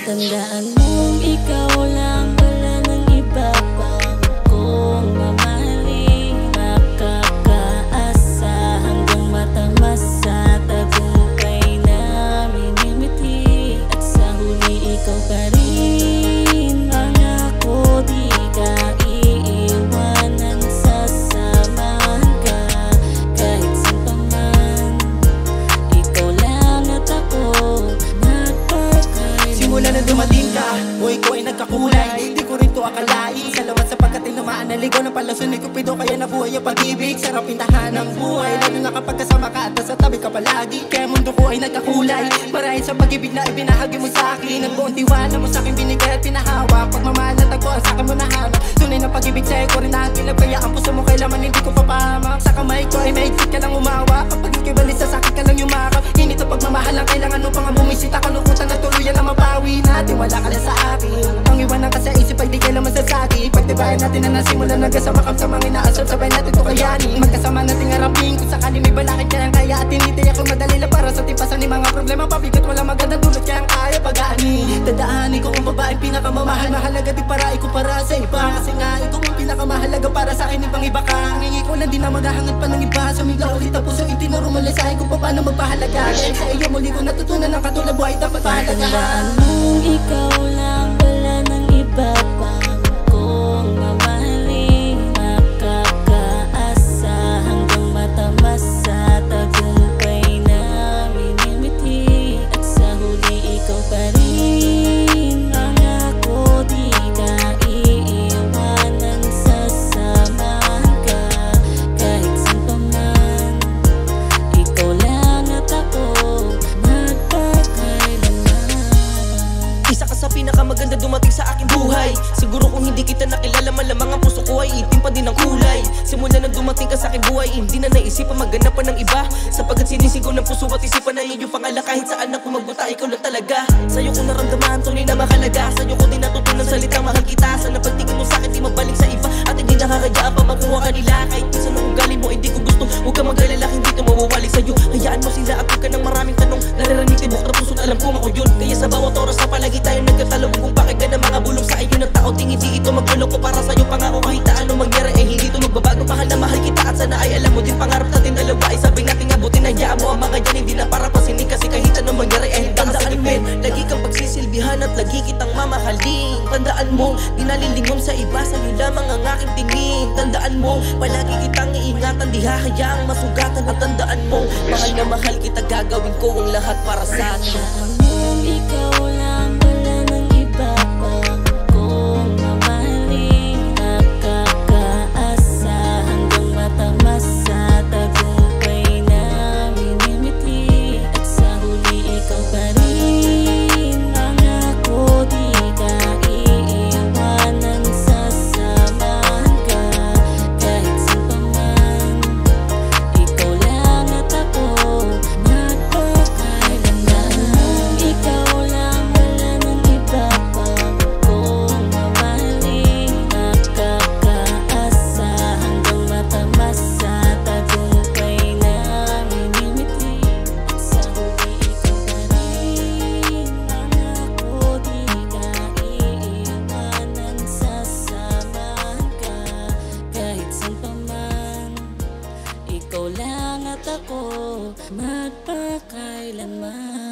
Tandaan mong ikaw lang, wala nang iba pa kung mamahalin. Makakaasa hanggang matamasa, tagumpay na minimiti. At sa huli ikaw pa rin, pangako di ka iiwanan. Sasamahan ka kahit saan pa man. Ikaw lang at ako, nagpakailanman. Simula na dumating ka, buhay ko ay nagkakulay. Di ko rin to akalain, salamat sapagkat tinamaan. Naligaw ng palason ni Cupido, kaya nabuhay ang pag-ibig. Sarap pintahan ng buhay, lalo na kapag kasama ka at nasa tabi ka palagi. Kaya mundo ko ay nagkakulay, marahil sa pag-ibig na ibinahagi mo sa akin. Ang buong tiwala mo sa akin binigay at pinahawak. Pagmamahal na tagpuan sa akin mo nahanap. Tunay na pag-ibig sa'yo ko rin nakakilap, kaya ang puso mo kailaman hindi ko papahamak. Sa kamay ko ay mahigpit ka lang umawa, kapag ika'y balisa sa akin ka lang yumakap. Hindi to pagmamahal lang kailangan mo pang bumisita. Kalukutan na tuluyan na mabawi natin, wala ka na sa akin. Ang iwanan ka sa isip ay di kailan masasagi. Pagtibayan natin na nasimulan nagkasama kang sa mga inaasal, sabay natin to kayanin. Magkasama nating harapin kung sakali may balakid kayang kaya. At hindi ako madali lang para sa tipasan ni mga problema. Pabigat wala magandang dulot kayang kaya pag-aani. Tandaanin ko ang babaeng pinakamamahal, mahalaga di para ikaw para sa iba. Kasi nga ikaw ang pinakamahalaga para sa akin, ibang iba ka. Ngingi ko lang di na maghahangad pa ng iba. Sumigla ulit ang puso, itinuro mo lang sa akin kung paano magpahalaga. Dahil sa iyo muli ko natutunan ang katulad buhay dapat mahalaga. Tandaan mong ikaw lang, wala nang iba pa kung mamahalin. Makakaasa hanggang matamasa, tagumpay na minimiti. At sa huli ikaw pa rin, pangako di ka iiwanan. Sasamahan ka kahit saan pa man. Ikaw lang at ako, magpakailanman. Isa ka sa pinakamaganda dumating sa aking buhay. Siguro kung hindi kita nakilala, malamang ang puso ko ay itim pa din ang kulay. Simula nang dumating ka sa aking buhay, hindi na naisipan maghanap pa ng iba. Sapagkat sinisigaw ng puso at isipan na iyong pangalan. Kahit saan ako magbuta, ikaw lang talaga. Sa'yo ko naramdaman, tunay na mahalaga. Sa'yo ko din natutunan salitang mahal kita. Sana pagtingin mo sa'kin, di mabalik sa iba. At hindi nakakayaan pa makuha kanila. Kahit minsan ang ugali mo, hindi ko gusto. Huwag kang mag-alala, hindi ito mawawali sa'yo. Hayaan mo sila at huwag ka ng maraming tanong. Naririnig tibok na puso, alam kong ako yun. Kaya sa bawat oras na palagi tayo nagkatalo. Kung pakinggan ng mga bulong sa iyo ng tao, di ito magluloko para sa'yo. Pangako kahit ano mangyari, eh hindi ito magbabago. Mahal na mahal kita at sana ay alam mo din. Pangarap natin dalawa ay sabi natin abutin. Hayaan mo ang mga yan, hindi na para pasinin. Kasi kahit ano mangyari, eh tandaan mo, lagi kang pagsisilbihan at lagi kitang mamahalin. Tandaan mo, di nalilingon sa iba, sa'yo lamang ang aking tingin. Tandaan mo, palagi kitang iingatan, di hahayaang masugatan. At tandaan mo, mahal na mahal kita, gagawin ko ang lahat para sa atin. Tandaan mong ikaw lang, wala nang iba pa kung mamahalin. Makakaasa hanggang matamasa, tagumpay na minimiti. At sa huli ikaw pa rin, pangako di ka iiwanan. Sasamahan ka kahit saan pa man. Ikaw lang at ako, magpakailanman. Ikaw lang, wala nang iba pa kung mamahalin. Makakaasa hanggang matamasa, tagumpay na minimiti. At sa huli ikaw pa rin, pangako di ka iiwanan. Sasamahan ka kahit saan pa man. Ikaw lang at ako, magpakailanman.